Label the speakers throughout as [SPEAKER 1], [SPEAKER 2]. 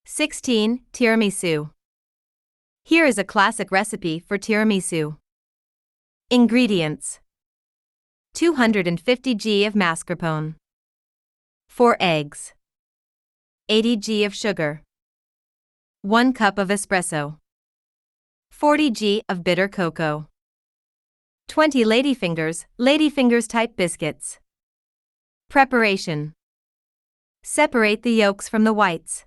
[SPEAKER 1] 16. Tiramisu. Here is a classic recipe for tiramisu. Ingredients: 250 g of mascarpone, 4 eggs, 80 g of sugar, 1 cup of espresso, 40 g of bitter cocoa, 20 ladyfingers type biscuits. Preparation: separate the yolks from the whites.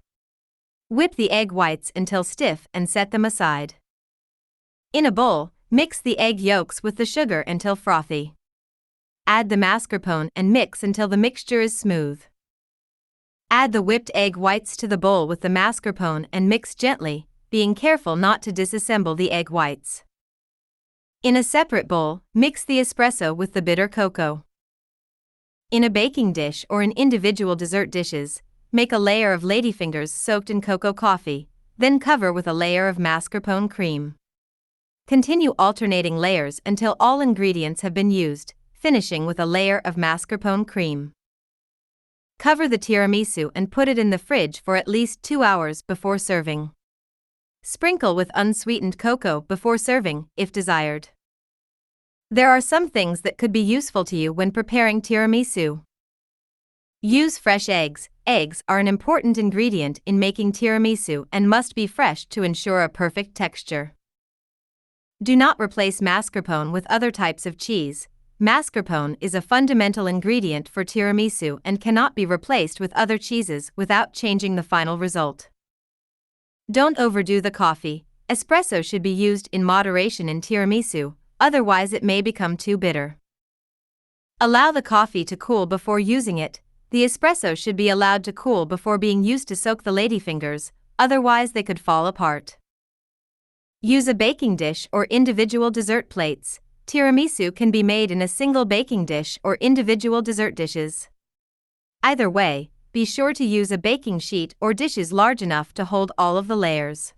[SPEAKER 1] Whip the egg whites until stiff and set them aside. In a bowl, mix the egg yolks with the sugar until frothy. Add the mascarpone and mix until the mixture is smooth. Add the whipped egg whites to the bowl with the mascarpone and mix gently, being careful not to disassemble the egg whites. In a separate bowl, mix the espresso with the bitter cocoa. In a baking dish or in individual dessert dishes, make a layer of ladyfingers soaked in cocoa coffee, then cover with a layer of mascarpone cream. Continue alternating layers until all ingredients have been used, finishing with a layer of mascarpone cream. Cover the tiramisu and put it in the fridge for at least 2 hours before serving. Sprinkle with unsweetened cocoa before serving, if desired. There are some things that could be useful to you when preparing tiramisu. Use fresh eggs. Eggs are an important ingredient in making tiramisu and must be fresh to ensure a perfect texture. Do not replace mascarpone with other types of cheese. Mascarpone is a fundamental ingredient for tiramisu and cannot be replaced with other cheeses without changing the final result. Don't overdo the coffee. Espresso should be used in moderation in tiramisu, otherwise it may become too bitter. Allow the coffee to cool before using it. The espresso should be allowed to cool before being used to soak the ladyfingers, otherwise they could fall apart. Use a baking dish or individual dessert plates. Tiramisu can be made in a single baking dish or individual dessert dishes. Either way, be sure to use a baking sheet or dishes large enough to hold all of the layers.